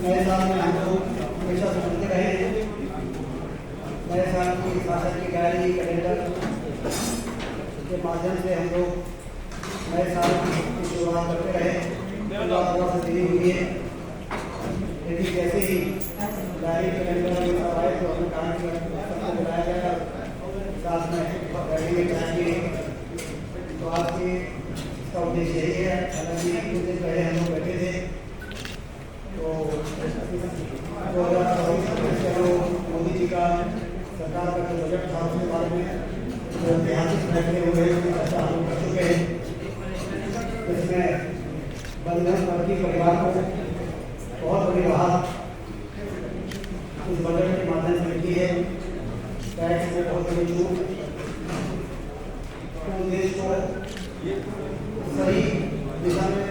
नए साल में हम लोग हमेशा से सुनते रहे हैं। नए साल की शासन की डायरी कैलेंडर के माध्यम से हम लोग नए साल की शुरुआत करते रहे। से देरी हुई है, लेकिन जैसे ही डायरी कैलेंडर में सब आए तो हमने कहा कि सबको बुलाया जाएगा, साथ में डायरी में जाएंगे। तो आज के इसका उद्देश्य यही है। हालांकि कुछ दिन पहले हम लोग बैठे थे तो 2024 मोदी जी का सरकार का जो बजट था उसके बारे में जो ऐतिहासिक फैसले हुए उसकी चर्चा हम कर चुके हैं। इसमें बंधन वर्गीय परिवार को बहुत बड़ी राहत इस बजट के माध्यम से मिली है। टैक्स में बहुत बड़ी छूट, तो देश को सही दिशा में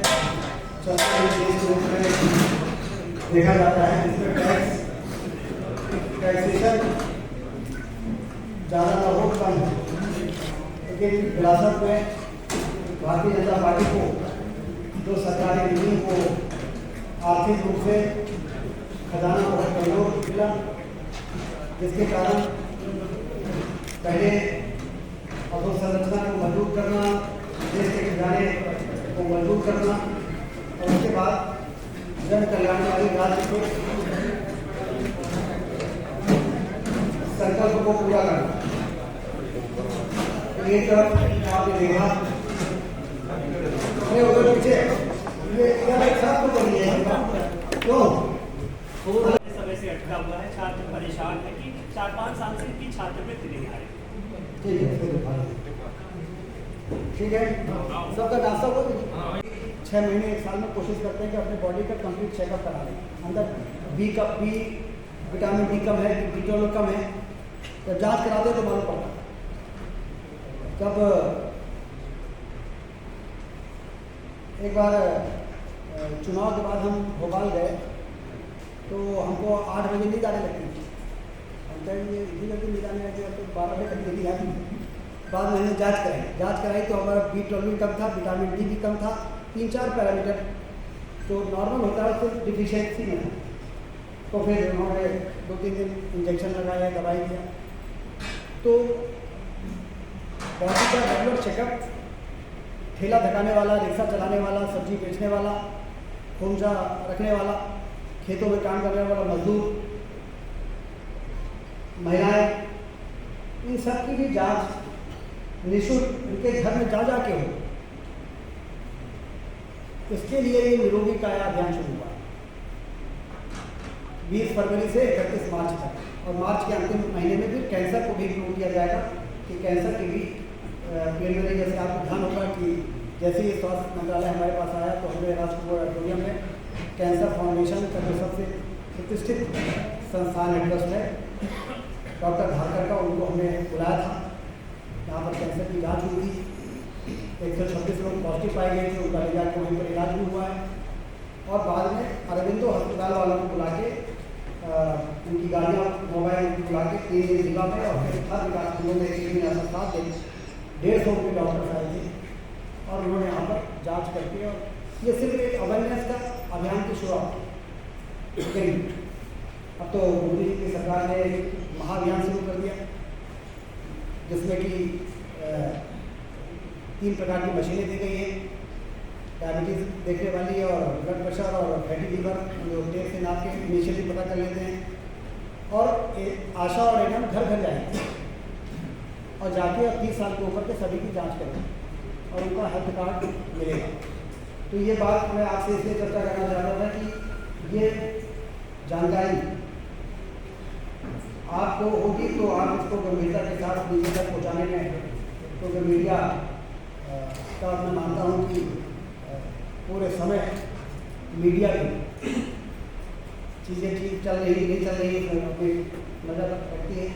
चलते हुए देश के रूप में देखा जाता है, जिसमें टैक्सेशन ज़्यादा ना हो कम, लेकिन विरासत में भारतीय जनता पार्टी को जो सरकारी नीति को आर्थिक रूप से खजाना बहुत कमजोर मिला, जिसके कारण पहले अधोसंरचना को मजबूत करना, देश के खजाने को मजबूत करना और उसके बाद जन कल्याणकारी राज्य के संकल्प को पूरा करना। एक तरफ आपने देखा उधर पीछे ये एक साथ तो बनी है क्यों समय से अटका हुआ है। छात्र परेशान है कि 4-5 साल से इनकी छात्रवृत्ति नहीं आ रही। ठीक है, सबका नाश्ता हो। 6 महीने 1 साल में कोशिश करते हैं कि अपने बॉडी का कंप्लीट चेकअप करा लें। अंदर बी विटामिन डी कम है, B12 कम है, तो जांच कराते तो मालूम पड़ता। जब एक बार चुनाव के बाद हम भोपाल गए तो हमको 8 बजे नींद आने लगती थी। हम कहेंगे इतनी जल्दी नींद आने लगी, तो 12 बजे तक नींद आती। बाद में हमने जांच कराई तो हमारा B12 कम था, विटामिन डी भी कम था, 3-4 पैरामीटर तो नॉर्मल होता है, सिर्फ डिफिशियंसी में है। तो फिर उन्होंने 2-3 दिन इंजेक्शन लगाया, दवाई दिया। तो बॉडी का रेगुलर चेकअप, ठेला धकाने वाला, रिक्शा चलाने वाला, सब्जी बेचने वाला, खोमचा रखने वाला, खेतों में काम करने वाला मजदूर, महिलाएं, इन सब की भी जांच निःशुल्क उनके घर में जा के हो। इसके लिए ये निरोगी काया अभियान शुरू हुआ 20 फरवरी से 31 मार्च तक, और मार्च के अंतिम महीने में फिर कैंसर को भी इंक्लूड किया जाएगा कि कैंसर की भी प्रिलिमिनरी, जैसे आपको ध्यान होगा कि जैसे ही स्वास्थ्य मंत्रालय हमारे पास आया तो हमने राष्ट्रपति ऑडिटोरियम में कैंसर फाउंडेशन का जो सबसे प्रतिष्ठित संस्थान है, ट्रस्ट है, डॉक्टर धारकर का, उनको हमने बुलाया था। यहाँ पर कैंसर की जांच हुई थी। 126 लोग पॉजिटिव पाए गए थे, उनका ले जाकर वहीं पर इलाज भी हुआ है। और बाद में अरविंदो अस्पताल वालों को बुला के उनकी गाड़ियाँ मोबाइल बुला के 3 दिन जिला में और फिर हर विकास खंडों में 1 दिन ऐसा 7 दिन 150 के डॉक्टर आए थे और उन्होंने यहाँ पर जांच करके, और ये सिर्फ एक अवेयरनेस का अभियान की शुरुआत। लेकिन अब तो मोदी जी की सरकार ने एक महाअभियान शुरू कर दिया, जिसमें कि 3 प्रकार की मशीनें दी गई हैं, डायबिटीज़ देखने वाली और ब्लड प्रेशर और फैटी लीवर, जो टेस्ट से नाप के इनिशियली पता कर लेते हैं। और आशा और एनएम घर घर जाएंगे और जाके 30 साल के ऊपर के सभी की जांच करेंगे और उनका हेल्थ कार्ड मिलेगा। तो ये बात मैं आपसे इसलिए चर्चा करना चाहता था कि ये जानकारी आपको होगी तो आप इसको गंभीरता के साथ मीडिया तक पहुँचाने में, तो जो मीडिया का मैं मानता हूँ कि पूरे समय मीडिया की चीज़ें ठीक चल रही नहीं चल रही है अपनी नज़र रखती है।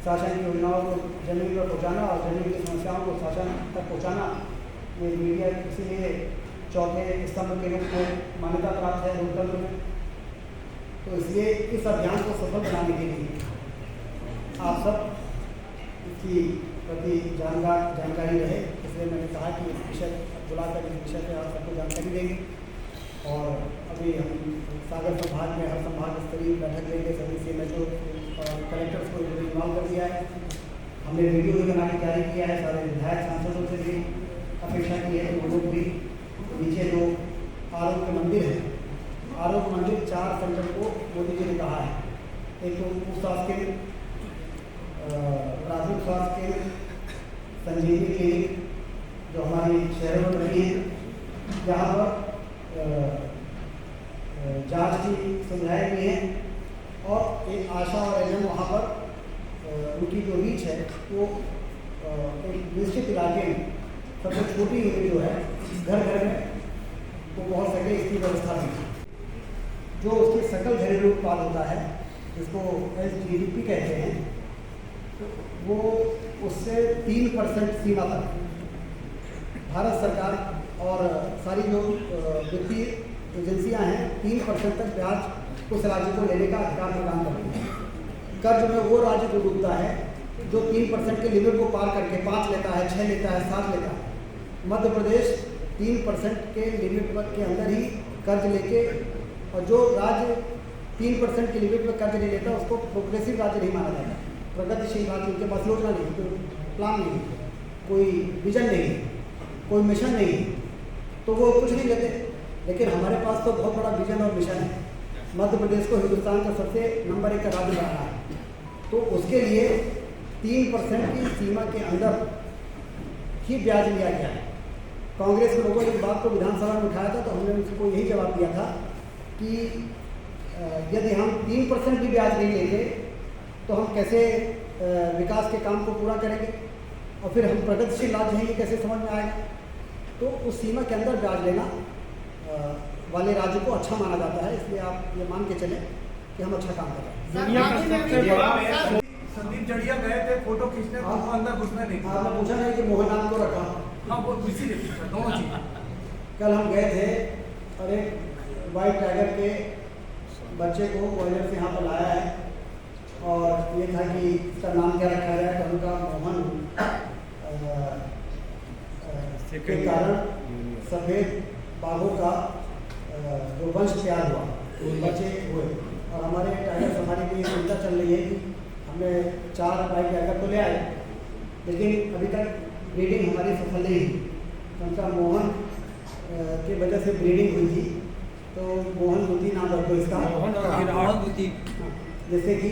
शासन की योजनाओं को जमीन पर पहुँचाना और जमीन की समस्याओं को शासन तक पहुँचाना, ये मीडिया इसीलिए चौथे स्तंभ के रूप में मान्यता प्राप्त है लोकतंत्र में। तो इसलिए इस अभियान को सफल बनाने के लिए आप सब इसकी प्रति जानकारी रहे, इसलिए मैंने कहा कि इस विषय बुलाकर इस विषय पर आप सबको जानकारी देंगे। और अभी हम सागर संभाग में हर संभाग स्तरीय बैठक लेंगे, सभी CMHO और कलेक्टर्स को इन्वॉल्व कर दिया है। हमने वीडियो भी बना के जारी किया है, सारे विधायक सांसदों से भी अपेक्षा की है कि वो लोग भी नीचे जो आरोग्य मंदिर है, आरोग्य मंदिर 4 सेंटर को मोदी जी ने कहा है। एक तो उप स्वास्थ्य केंद्र, प्राथमिक स्वास्थ्य केंद्र, संजीवनी क्लिनिक जो हमारी शहरों में बनी है, जहाँ पर जांच की सुविधाएँ भी हैं, और एक आशा और एनएम वहाँ पर उनकी जो रीच है वो एक निश्चित इलाके में सबसे छोटी यूनिट जो है घर घर में वो पहुँच सके, इसकी व्यवस्था भी। जो उसके सकल घरेलू उत्पाद होता है, जिसको SGDP कहते हैं, वो उससे 3% सीमा तक भारत सरकार और सारी जो वित्तीय एजेंसियां हैं 3% तक ब्याज उस राज्य को लेने का अधिकार प्रदान करती हैं। कर्ज में वो राज्य जो डूबता है जो 3% के लिमिट को पार करके 5 लेता है, 6 लेता है, 7 लेता है। मध्य प्रदेश 3% के लिमिट के अंदर ही कर्ज लेके, और जो राज्य 3% के लिमिट में कर्ज नहीं लेता उसको प्रोग्रेसिव राज्य नहीं माना जाता, प्रगतिशील राज्य। उनके पास योजना नहीं, कोई प्लान नहीं, कोई विजन नहीं, कोई मिशन नहीं, तो वो कुछ नहीं लेते। लेकिन हमारे पास तो बहुत बड़ा विजन और मिशन है। मध्य प्रदेश को हिंदुस्तान का सबसे नंबर 1 का राज्य बनाना है, तो उसके लिए 3% की सीमा के अंदर ही ब्याज लिया गया है। कांग्रेस के लोगों ने इस बात को विधानसभा में उठाया था, तो हमने उसको यही जवाब दिया था कि यदि हम 3% भी ब्याज नहीं लेंगे तो हम कैसे विकास के काम को पूरा करेंगे, और फिर हम प्रगतिशील राज्य हैं ये कैसे समझ में आएगा। तो उस सीमा के अंदर ब्याज लेना वाले राज्य को अच्छा माना जाता है, इसलिए आप ये मान के चलें कि हम अच्छा काम कर रहे हैं। दुनिया का सबसे बड़ा संदीप जड़िया गए थे फोटो खींचने, तो वो अंदर घुसने नहीं। आपने पूछा नहीं कि मोहन नाम को रखा? हाँ, वो इसी ने पूछा, दोनों चीज। कल हम गए थे और एक वाइट टाइगर के बच्चे को ग्वालियर से यहाँ पर लाया है, और ये था कि इसका नाम क्या रखा जाए, तो उनका मोहन के कारण सफ़ेद बाघों का जो वंश तैयार हुआ, बच्चे हुए। और हमारे टाइगर सफारी में ये चिंता चल रही है कि हमने 4 वाइट टाइगर तो ले आए, लेकिन अभी तक ब्रीडिंग हमारी सफल नहीं हुई। उनका मोहन की वजह से ब्रीडिंग हुई थी, तो मोहन दूती नाम रखो इसका, मोहन दूती, जैसे कि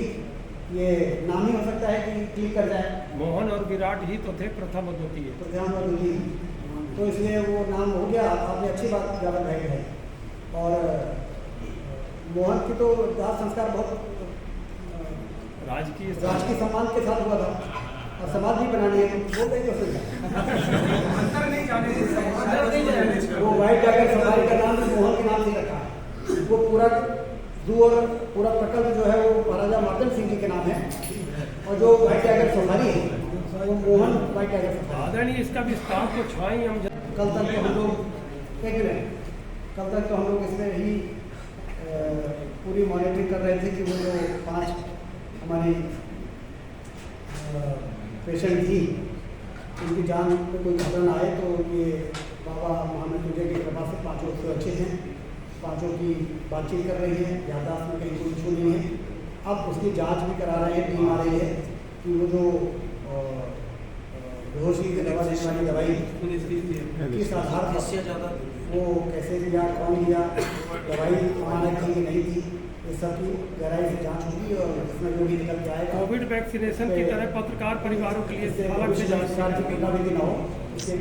ये नाम ही हो सकता है कि क्लिक कर जाए। मोहन और विराट ही तो थे प्रथम अद्वितीय, प्रथम अद्वितीय, तो इसलिए वो नाम हो गया। आपने अच्छी बात ज़्यादा कही है। और मोहन की तो दाह संस्कार बहुत राजकीय सम्मान के साथ हुआ था, और समाज भी बनानी है, वो कहीं तो अंदर नहीं जाने, वो वाइट टाइगर सफारी का नाम मोहन के नाम से रखा है। वो पूरा जू और पूरा प्रकल्प जो है वो महाराजा मार्तंड सिंह जी के नाम है, और जो वाइट टाइगर सफारी है वो मोहन वाइट टाइगर सफारी। आदरणीय इसका विस्तार को छुआई हम कल तक तो हम लोग कल तक तो हम लोग इसमें ही पूरी मॉनिटरिंग कर रहे थे कि वो जो 5 हमारी पेशेंट थी उनकी जान में कोई खतरा ना आए, तो ये बाबा महामृत्युंजय की कृपा से 5 सुरक्षित हैं। 5 की बातचीत कर रही है, याददाश्त में कहीं कोई इशू नहीं है। अब उसकी जांच भी करा रहे हैं, टीम आ रही है कि वो जो बेहोशी की दवा देने वाली दवाई किस आधार पर वो कैसे दिया, कौन दिया, दवाई अमानत थी कि नहीं थी, इस सब की गहराई से जांच होगी, और इसमें जो भी निकल के आएगा। कोविड वैक्सीनेशन की तरह पत्रकार परिवारों के लिए अलग से जांच की पुनरावृत्ति ना हो, इसकी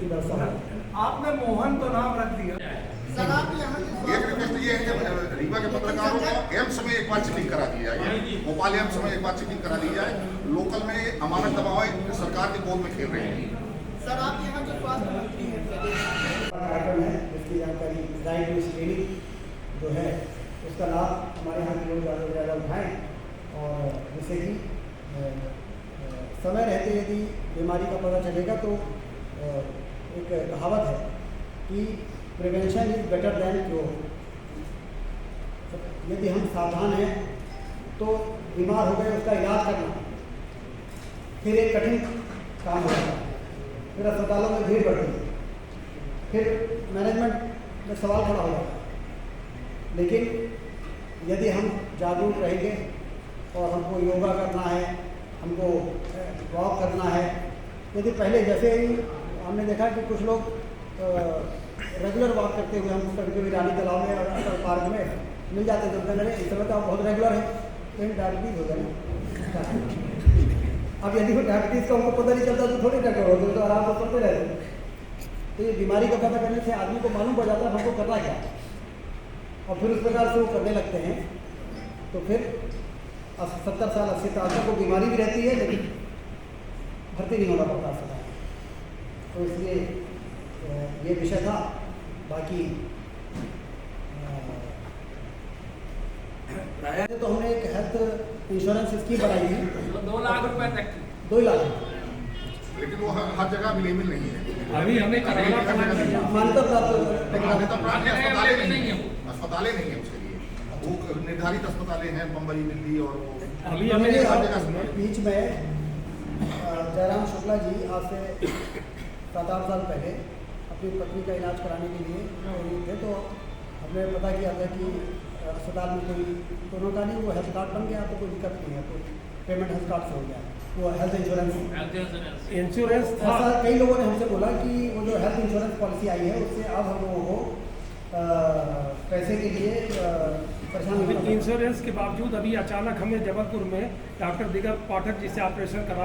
व्यवस्था हो। आपने मोहन तो नाम रख दिया। एक रिक्वेस्ट ये है कि रीवा के पत्रकारों को एम्स में एक बार चेकिंग करा दी जाए, भोपाल एम्स में एक बार चेकिंग करा दी जाए। लोकल में अमानत दवाएं सरकार के गोद में खेल रही हैं। सर, आप यहाँ जो स्वास्थ्य मंत्री हैं कार्यक्रम है, इसकी जानकारी राइट टू स्क्रीनिंग जो है उसका लाभ हमारे यहाँ के लोग ज़्यादा से ज़्यादा उठाएँ, और जिससे कि समय रहते यदि बीमारी का पता चलेगा तो एक कहावत है कि prevention is better than cure. यदि हम सावधान हैं तो बीमार हो गए उसका इलाज करना फिर एक कठिन काम होता है, फिर अस्पतालों में भीड़ बढ़ती है, फिर मैनेजमेंट में सवाल खड़ा हो जाता है। लेकिन यदि हम जागरूक रहेंगे और हमको योगा करना है, हमको वॉक करना है, यदि पहले जैसे ही हमने देखा कि कुछ लोग रेगुलर वॉक करते हुए हम कभी कभी रानी तालाब में और अटल पार्क में मिल जाते थे, कहने लगे इस समय तो आप बहुत रेगुलर है, लेकिन डायबिटीज़ हो जाए। अब यदि वो डायबिटीज़ का उनको पता नहीं चलता तो थोड़ी रेगुलर होते, तो आराम से करते रहते। तो ये बीमारी का पता करने से आदमी को मालूम पड़ जाता है हमको करना क्या, और फिर उस प्रकार से वो करने लगते हैं। तो फिर 70 साल 80 साल तक वो बीमारी भी रहती है, लेकिन भर्ती नहीं होना पड़ता अस्पताल। तो इसलिए ये विषय था। बाकी तो हमने एक हेल्थ इंश्योरेंस स्कीम बनाई थी 2 लाख रुपए तक की। 2 लाख, लेकिन वो हर जगह अवेलेबल नहीं है। अभी हमें कराना पड़ा। मान्यता प्राप्त मान्यता प्राप्त अस्पतालें नहीं है, अस्पतालें नहीं है उसके लिए। वो निर्धारित अस्पतालें हैं बम्बई, दिल्ली, और वो अभी हमें हर जगह बीच में जयराम शुक्ला जी आज से 7-8 साल पहले अपनी पत्नी का इलाज कराने के लिए गए थे। तो हमने पता किया था कि अस्पताल में कोई दोनों का नहीं, वो हेल्थ कार्ड बन गया तो कोई दिक्कत नहीं है, कोई पेमेंट हेल्थ कार्ड से हो गया, वो हेल्थ इंश्योरेंस। इंश्योरेंस था। ऐसा कई लोगों ने हमसे बोला कि वो जो हेल्थ इंश्योरेंस पॉलिसी आई है उससे अब हम लोगों को पैसे के लिए परेशान होना पड़ता है। इंश्योरेंस के बावजूद अभी अचानक हमें जबलपुर में डॉक्टर दिगंत पाठक जी से ऑपरेशन कराना